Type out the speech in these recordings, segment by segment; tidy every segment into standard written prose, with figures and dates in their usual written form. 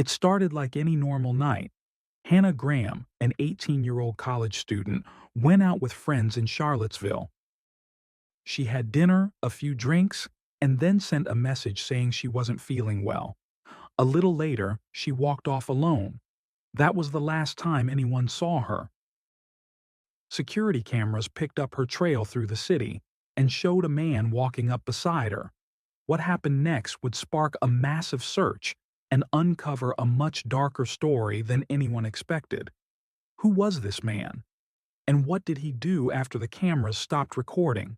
It started like any normal night. Hannah Graham, an 18-year-old college student, went out with friends in Charlottesville. She had dinner, a few drinks, and then sent a message saying she wasn't feeling well. A little later, she walked off alone. That was the last time anyone saw her. Security cameras picked up her trail through the city and showed a man walking up beside her. What happened next would spark a massive search and uncover a much darker story than anyone expected. Who was this man? And what did he do after the cameras stopped recording?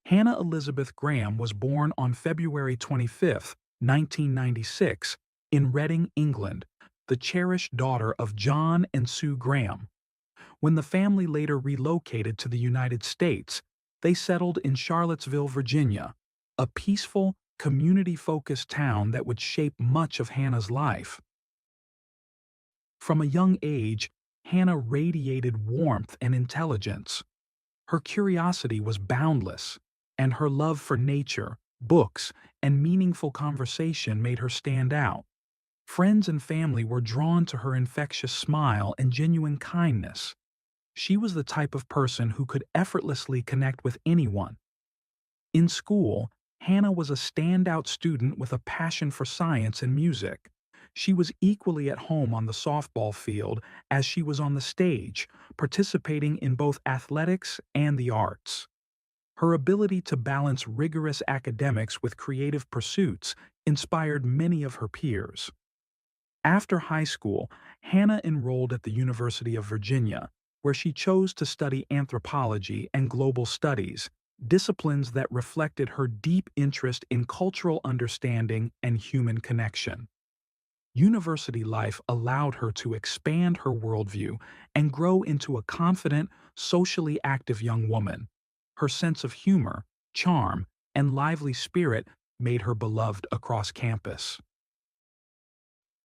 Hannah Elizabeth Graham was born on February 25, 1996, in Reading, England, the cherished daughter of John and Sue Graham. When the family later relocated to the United States, they settled in Charlottesville, Virginia, a peaceful, community-focused town that would shape much of Hannah's life. From a young age, Hannah radiated warmth and intelligence. Her curiosity was boundless, and her love for nature, books, and meaningful conversation made her stand out. Friends and family were drawn to her infectious smile and genuine kindness. She was the type of person who could effortlessly connect with anyone. In school, Hannah was a standout student with a passion for science and music. She was equally at home on the softball field as she was on the stage, participating in both athletics and the arts. Her ability to balance rigorous academics with creative pursuits inspired many of her peers. After high school, Hannah enrolled at the University of Virginia, where she chose to study anthropology and global studies, disciplines that reflected her deep interest in cultural understanding and human connection. University life allowed her to expand her worldview and grow into a confident, socially active young woman. Her sense of humor, charm, and lively spirit made her beloved across campus.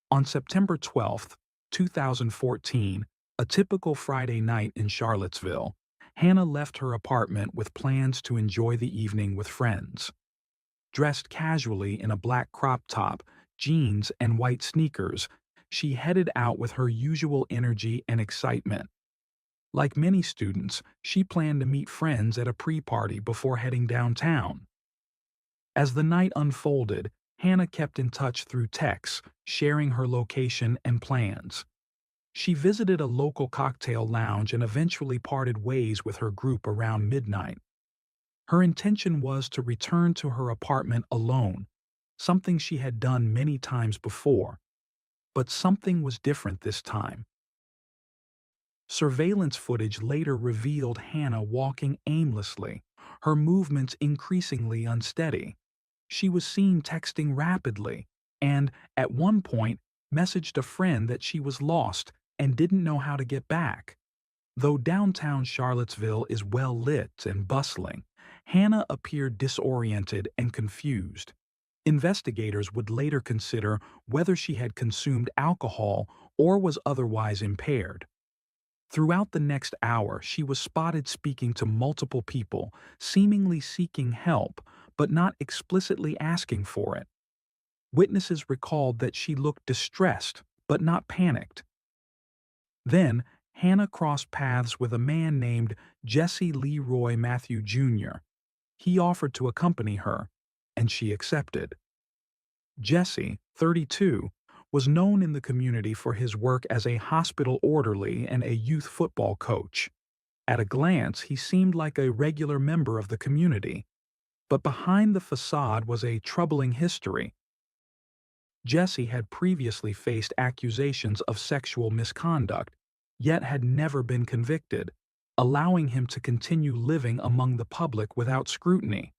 On September 12, 2014, a typical Friday night in Charlottesville, Hannah left her apartment with plans to enjoy the evening with friends. Dressed casually in a black crop top, jeans, and white sneakers, she headed out with her usual energy and excitement. Like many students, she planned to meet friends at a pre-party before heading downtown. As the night unfolded, Hannah kept in touch through texts, sharing her location and plans. She visited a local cocktail lounge and eventually parted ways with her group around midnight. Her intention was to return to her apartment alone, something she had done many times before. But something was different this time. Surveillance footage later revealed Hannah walking aimlessly, her movements increasingly unsteady. She was seen texting rapidly and, at one point, messaged a friend that she was lost and didn't know how to get back. Though downtown Charlottesville is well lit and bustling, Hannah appeared disoriented and confused. Investigators would later consider whether she had consumed alcohol or was otherwise impaired. Throughout the next hour, she was spotted speaking to multiple people, seemingly seeking help, but not explicitly asking for it. Witnesses recalled that she looked distressed, but not panicked. Then, Hannah crossed paths with a man named Jesse Leroy Matthew Jr. He offered to accompany her, and she accepted. Jesse, 32, was known in the community for his work as a hospital orderly and a youth football coach. At a glance, he seemed like a regular member of the community. But behind the facade was a troubling history. Jesse had previously faced accusations of sexual misconduct, yet had never been convicted, allowing him to continue living among the public without scrutiny.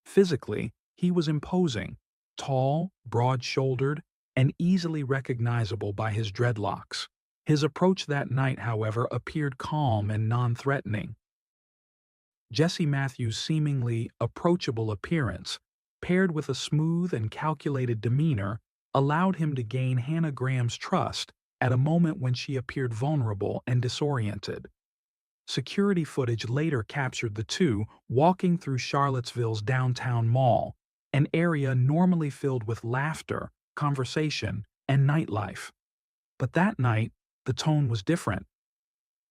Physically, he was imposing, tall, broad-shouldered, and easily recognizable by his dreadlocks. His approach that night, however, appeared calm and non-threatening. Jesse Matthews' seemingly approachable appearance, paired with a smooth and calculated demeanor, allowed him to gain Hannah Graham's trust at a moment when she appeared vulnerable and disoriented. Security footage later captured the two walking through Charlottesville's downtown mall, an area normally filled with laughter, conversation, and nightlife. But that night, the tone was different.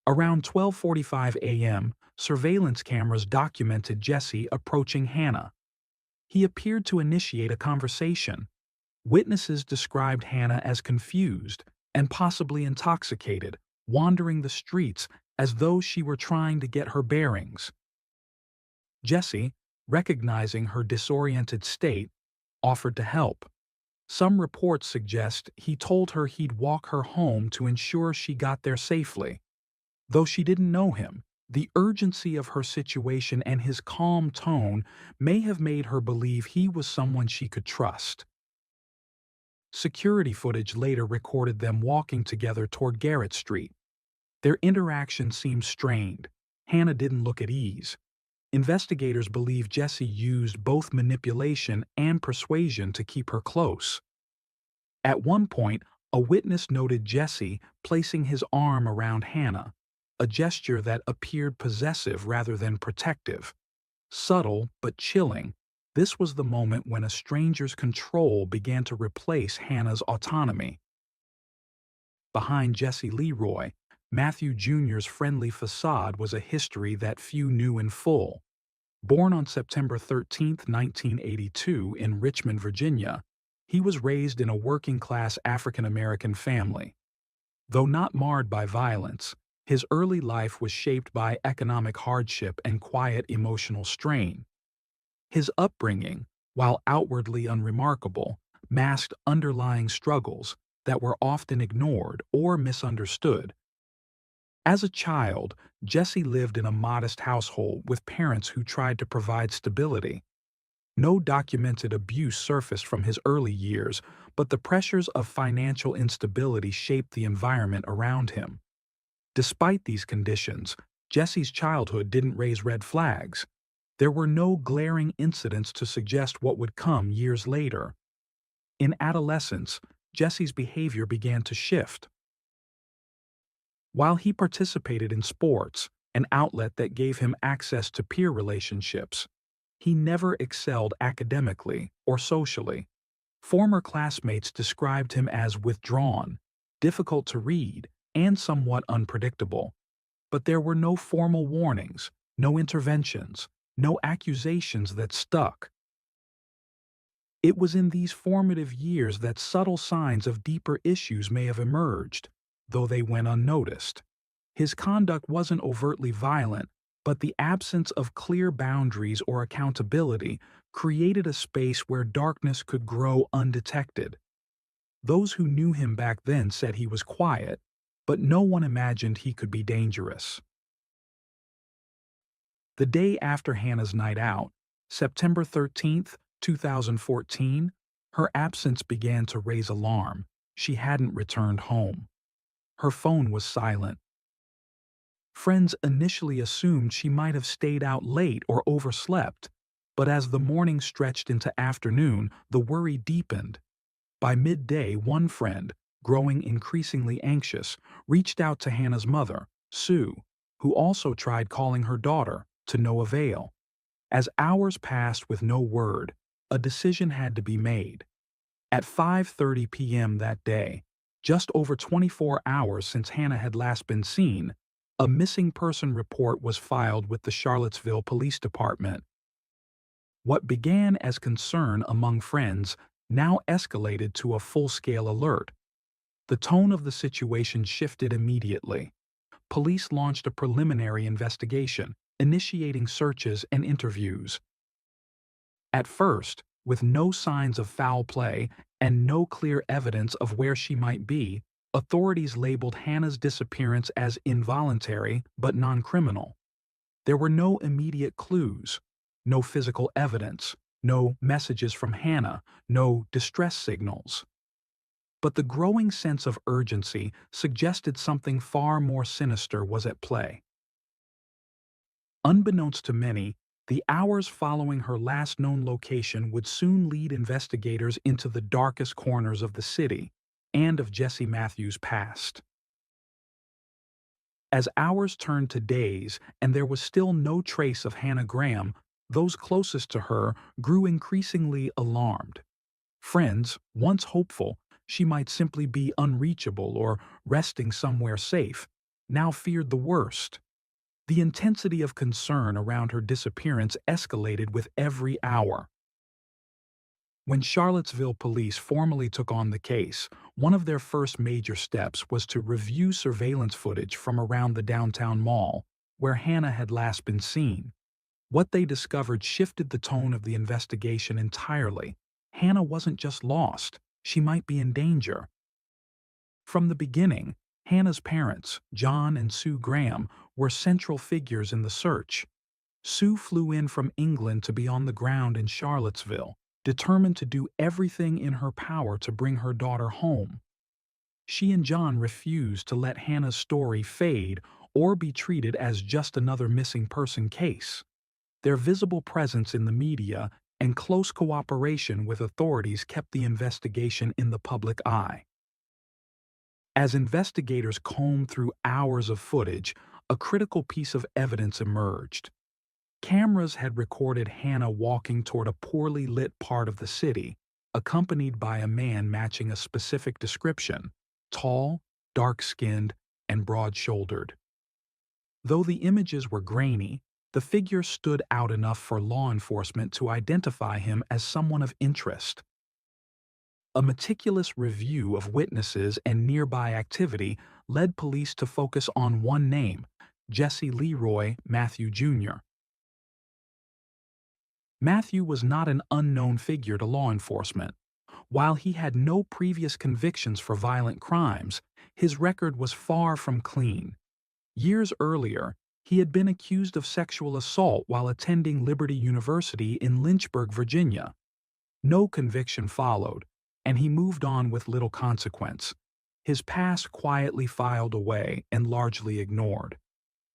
Around 12:45 a.m., surveillance cameras documented Jesse approaching Hannah. He appeared to initiate a conversation. Witnesses described Hannah as confused and possibly intoxicated, wandering the streets as though she were trying to get her bearings. Jesse, recognizing her disoriented state, offered to help. Some reports suggest he told her he'd walk her home to ensure she got there safely. Though she didn't know him, the urgency of her situation and his calm tone may have made her believe he was someone she could trust. Security footage later recorded them walking together toward Garrett Street. Their interaction seemed strained. Hannah didn't look at ease. Investigators believe Jesse used both manipulation and persuasion to keep her close. At one point, a witness noted Jesse placing his arm around Hannah, a gesture that appeared possessive rather than protective. Subtle but chilling, this was the moment when a stranger's control began to replace Hannah's autonomy. Behind Jesse Leroy, Matthew Jr.'s friendly facade was a history that few knew in full. Born on September 13, 1982, in Richmond, Virginia, he was raised in a working-class African-American family. Though not marred by violence, his early life was shaped by economic hardship and quiet emotional strain. His upbringing, while outwardly unremarkable, masked underlying struggles that were often ignored or misunderstood. As a child, Jesse lived in a modest household with parents who tried to provide stability. No documented abuse surfaced from his early years, but the pressures of financial instability shaped the environment around him. Despite these conditions, Jesse's childhood didn't raise red flags. There were no glaring incidents to suggest what would come years later. In adolescence, Jesse's behavior began to shift. While he participated in sports, an outlet that gave him access to peer relationships, he never excelled academically or socially. Former classmates described him as withdrawn, difficult to read, and somewhat unpredictable. But there were no formal warnings, no interventions, no accusations that stuck. It was in these formative years that subtle signs of deeper issues may have emerged, though they went unnoticed. His conduct wasn't overtly violent, but the absence of clear boundaries or accountability created a space where darkness could grow undetected. Those who knew him back then said he was quiet, but no one imagined he could be dangerous. The day after Hannah's night out, September 13, 2014, her absence began to raise alarm. She hadn't returned home. Her phone was silent. Friends initially assumed she might have stayed out late or overslept, but as the morning stretched into afternoon, the worry deepened. By midday, one friend, growing increasingly anxious, reached out to Hannah's mother, Sue, who also tried calling her daughter, to no avail. As hours passed with no word, a decision had to be made. At 5:30 p.m. that day, just over 24 hours since Hannah had last been seen, a missing person report was filed with the Charlottesville Police Department. What began as concern among friends now escalated to a full-scale alert. The tone of the situation shifted immediately. Police launched a preliminary investigation, initiating searches and interviews. At first, with no signs of foul play and no clear evidence of where she might be, authorities labeled Hannah's disappearance as involuntary but non-criminal. There were no immediate clues, no physical evidence, no messages from Hannah, no distress signals. But the growing sense of urgency suggested something far more sinister was at play. Unbeknownst to many, the hours following her last known location would soon lead investigators into the darkest corners of the city and of Jesse Matthews' past. As hours turned to days and there was still no trace of Hannah Graham, those closest to her grew increasingly alarmed. Friends, once hopeful she might simply be unreachable or resting somewhere safe, now feared the worst. The intensity of concern around her disappearance escalated with every hour. When Charlottesville police formally took on the case, one of their first major steps was to review surveillance footage from around the downtown mall, where Hannah had last been seen. What they discovered shifted the tone of the investigation entirely. Hannah wasn't just lost, she might be in danger. From the beginning, Hannah's parents, John and Sue Graham, were central figures in the search. Sue flew in from England to be on the ground in Charlottesville, determined to do everything in her power to bring her daughter home. She and John refused to let Hannah's story fade or be treated as just another missing person case. Their visible presence in the media and close cooperation with authorities kept the investigation in the public eye. As investigators combed through hours of footage, a critical piece of evidence emerged. Cameras had recorded Hannah walking toward a poorly lit part of the city, accompanied by a man matching a specific description: tall, dark-skinned, and broad-shouldered. Though the images were grainy, the figure stood out enough for law enforcement to identify him as someone of interest. A meticulous review of witnesses and nearby activity led police to focus on one name: Jesse Leroy Matthew Jr. Matthew was not an unknown figure to law enforcement. While he had no previous convictions for violent crimes, his record was far from clean. Years earlier, he had been accused of sexual assault while attending Liberty University in Lynchburg, Virginia. No conviction followed, and he moved on with little consequence. His past quietly filed away and largely ignored.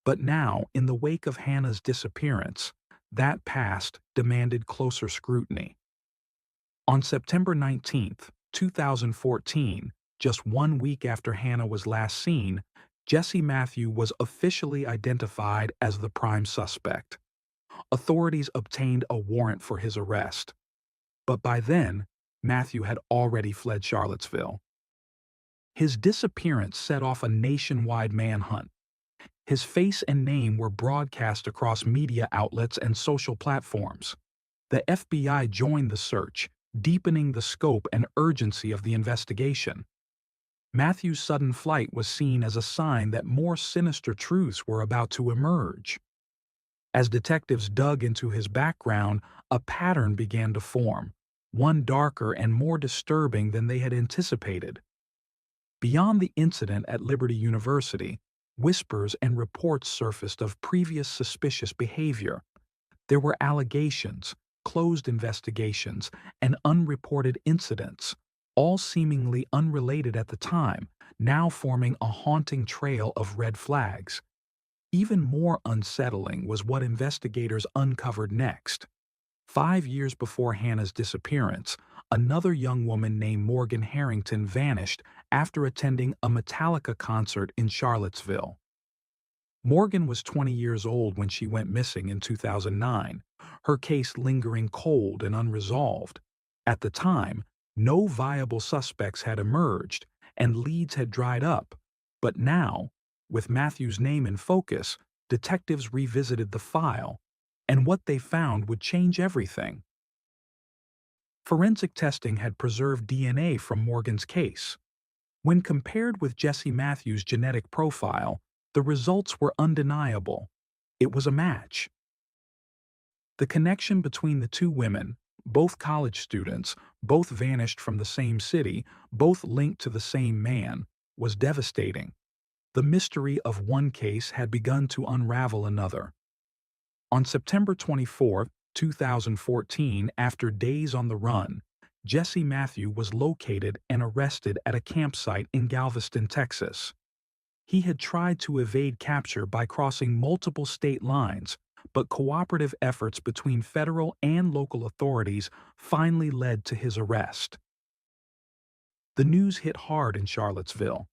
But now, in the wake of Hannah's disappearance, that past demanded closer scrutiny. On September 19, 2014, just 1 week after Hannah was last seen, Jesse Matthew was officially identified as the prime suspect. Authorities obtained a warrant for his arrest. But by then, Matthew had already fled Charlottesville. His disappearance set off a nationwide manhunt. His face and name were broadcast across media outlets and social platforms. The FBI joined the search, deepening the scope and urgency of the investigation. Matthew's sudden flight was seen as a sign that more sinister truths were about to emerge. As detectives dug into his background, a pattern began to form, one darker and more disturbing than they had anticipated. Beyond the incident at Liberty University, whispers and reports surfaced of previous suspicious behavior. There were allegations, closed investigations, and unreported incidents, all seemingly unrelated at the time, now forming a haunting trail of red flags. Even more unsettling was what investigators uncovered next. 5 years before Hannah's disappearance, another young woman named Morgan Harrington vanished after attending a Metallica concert in Charlottesville. Morgan was 20 years old when she went missing in 2009, her case lingering cold and unresolved. At the time, no viable suspects had emerged, and leads had dried up. But now, with Matthew's name in focus, detectives revisited the file, and what they found would change everything. Forensic testing had preserved DNA from Morgan's case. When compared with Jesse Matthews' genetic profile, the results were undeniable. It was a match. The connection between the two women, both college students, both vanished from the same city, both linked to the same man, was devastating. The mystery of one case had begun to unravel another. On September 24, 2014, after days on the run, Jesse Matthew was located and arrested at a campsite in Galveston, Texas. He had tried to evade capture by crossing multiple state lines, but cooperative efforts between federal and local authorities finally led to his arrest. The news hit hard in Charlottesville.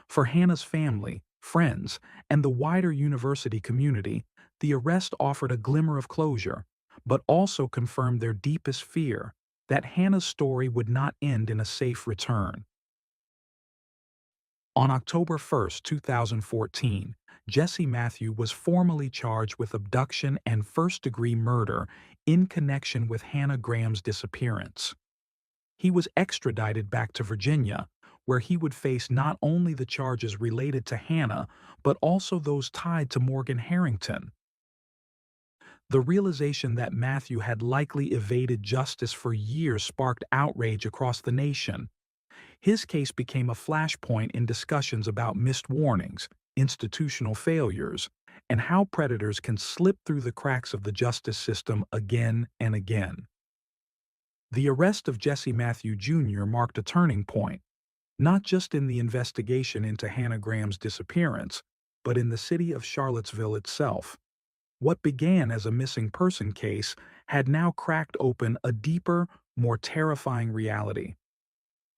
For Hannah's family, friends, and the wider university community, the arrest offered a glimmer of closure, but also confirmed their deepest fear that Hannah's story would not end in a safe return. On October 1, 2014, Jesse Matthew was formally charged with abduction and first-degree murder in connection with Hannah Graham's disappearance. He was extradited back to Virginia, where he would face not only the charges related to Hannah, but also those tied to Morgan Harrington. The realization that Matthew had likely evaded justice for years sparked outrage across the nation. His case became a flashpoint in discussions about missed warnings, institutional failures, and how predators can slip through the cracks of the justice system again and again. The arrest of Jesse Matthew Jr. marked a turning point, not just in the investigation into Hannah Graham's disappearance, but in the city of Charlottesville itself. What began as a missing person case had now cracked open a deeper, more terrifying reality.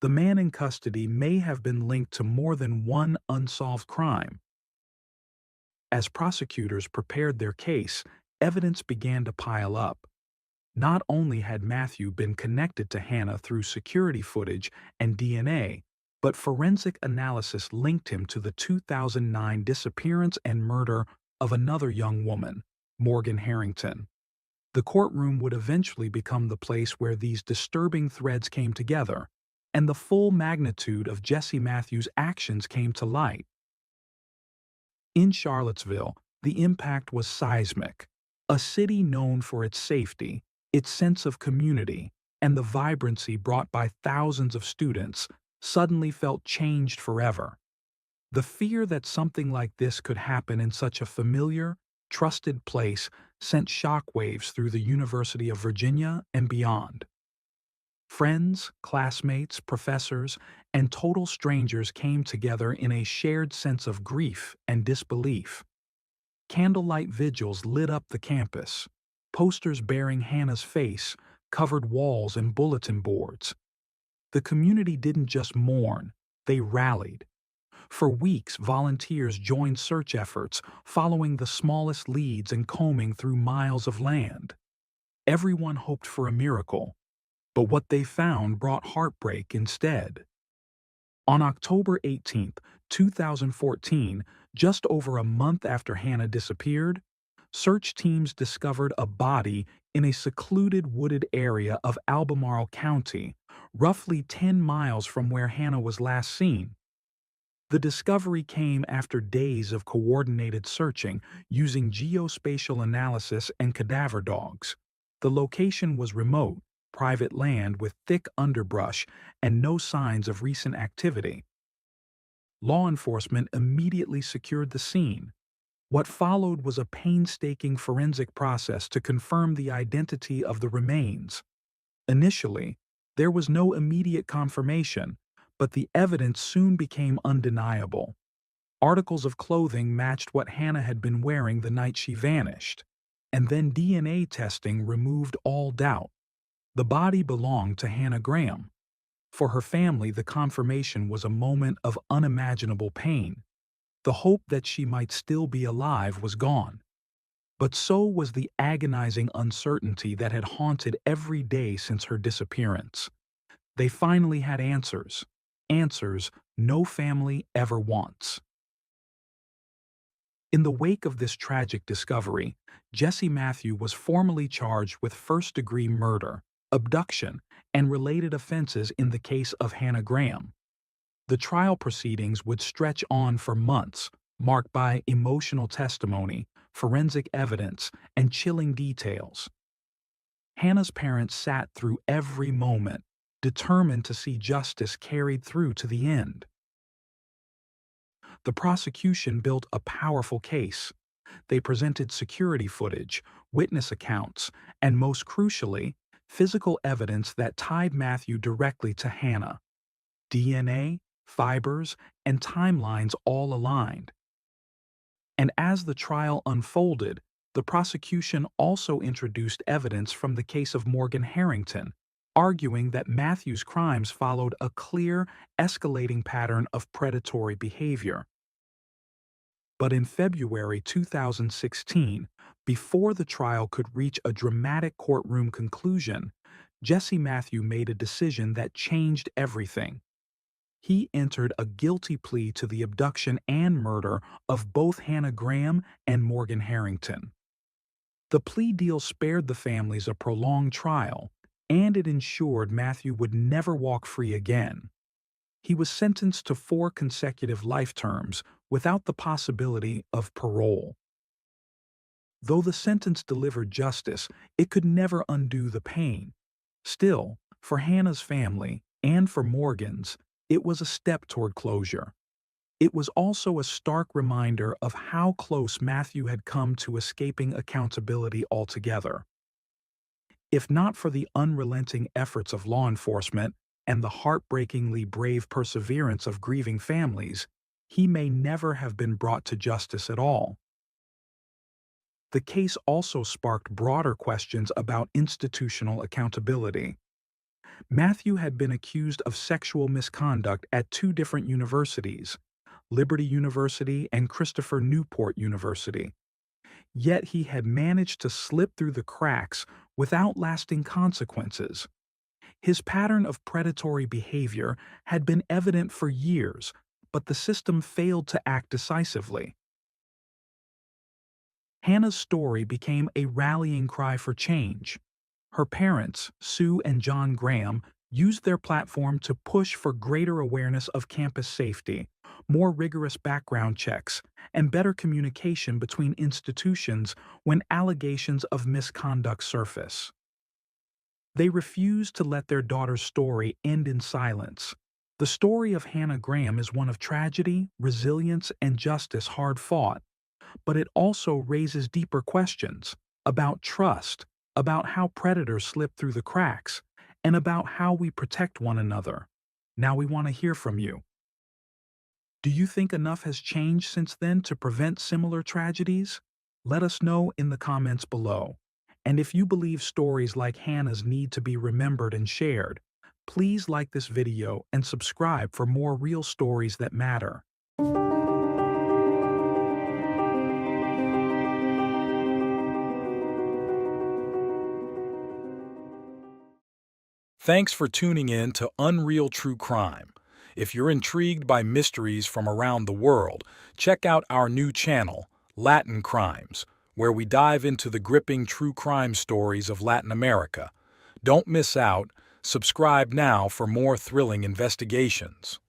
The man in custody may have been linked to more than one unsolved crime. As prosecutors prepared their case, evidence began to pile up. Not only had Matthew been connected to Hannah through security footage and DNA, but forensic analysis linked him to the 2009 disappearance and murder of another young woman, Morgan Harrington. The courtroom would eventually become the place where these disturbing threads came together, and the full magnitude of Jesse Matthews' actions came to light. In Charlottesville, the impact was seismic. A city known for its safety, its sense of community, and the vibrancy brought by thousands of students suddenly felt changed forever. The fear that something like this could happen in such a familiar, trusted place sent shockwaves through the University of Virginia and beyond. Friends, classmates, professors, and total strangers came together in a shared sense of grief and disbelief. Candlelight vigils lit up the campus. Posters bearing Hannah's face covered walls and bulletin boards. The community didn't just mourn, they rallied. For weeks, volunteers joined search efforts, following the smallest leads and combing through miles of land. Everyone hoped for a miracle, but what they found brought heartbreak instead. On October 18, 2014, just over a month after Hannah disappeared, search teams discovered a body in a secluded wooded area of Albemarle County, roughly 10 miles from where Hannah was last seen. The discovery came after days of coordinated searching using geospatial analysis and cadaver dogs. The location was remote, private land with thick underbrush and no signs of recent activity. Law enforcement immediately secured the scene. What followed was a painstaking forensic process to confirm the identity of the remains. Initially, there was no immediate confirmation, but the evidence soon became undeniable. Articles of clothing matched what Hannah had been wearing the night she vanished, and then DNA testing removed all doubt. The body belonged to Hannah Graham. For her family, the confirmation was a moment of unimaginable pain. The hope that she might still be alive was gone. But so was the agonizing uncertainty that had haunted every day since her disappearance. They finally had answers. Answers no family ever wants. In the wake of this tragic discovery, Jesse Matthew was formally charged with first-degree murder, abduction, and related offenses in the case of Hannah Graham. The trial proceedings would stretch on for months, marked by emotional testimony, forensic evidence, and chilling details. Hannah's parents sat through every moment, determined to see justice carried through to the end. The prosecution built a powerful case. They presented security footage, witness accounts, and most crucially, physical evidence that tied Matthew directly to Hannah. DNA, fibers, and timelines all aligned. And as the trial unfolded, the prosecution also introduced evidence from the case of Morgan Harrington, arguing that Matthew's crimes followed a clear, escalating pattern of predatory behavior. But in February 2016, before the trial could reach a dramatic courtroom conclusion, Jesse Matthew made a decision that changed everything. He entered a guilty plea to the abduction and murder of both Hannah Graham and Morgan Harrington. The plea deal spared the families a prolonged trial, and it ensured Matthew would never walk free again. He was sentenced to 4 consecutive life terms without the possibility of parole. Though the sentence delivered justice, it could never undo the pain. Still, for Hannah's family, and for Morgan's, it was a step toward closure. It was also a stark reminder of how close Matthew had come to escaping accountability altogether. If not for the unrelenting efforts of law enforcement and the heartbreakingly brave perseverance of grieving families, he may never have been brought to justice at all. The case also sparked broader questions about institutional accountability. Matthew had been accused of sexual misconduct at 2 different universities, Liberty University and Christopher Newport University. Yet he had managed to slip through the cracks without lasting consequences. His pattern of predatory behavior had been evident for years, but the system failed to act decisively. Hannah's story became a rallying cry for change. Her parents, Sue and John Graham, used their platform to push for greater awareness of campus safety, more rigorous background checks, and better communication between institutions when allegations of misconduct surface. They refused to let their daughter's story end in silence. The story of Hannah Graham is one of tragedy, resilience, and justice hard fought, but it also raises deeper questions about trust, about how predators slip through the cracks, and about how we protect one another. Now we want to hear from you. Do you think enough has changed since then to prevent similar tragedies? Let us know in the comments below. And if you believe stories like Hannah's need to be remembered and shared, please like this video and subscribe for more real stories that matter. Thanks for tuning in to Unreal True Crime. If you're intrigued by mysteries from around the world, check out our new channel, Latin Crimes, where we dive into the gripping true crime stories of Latin America. Don't miss out. Subscribe now for more thrilling investigations.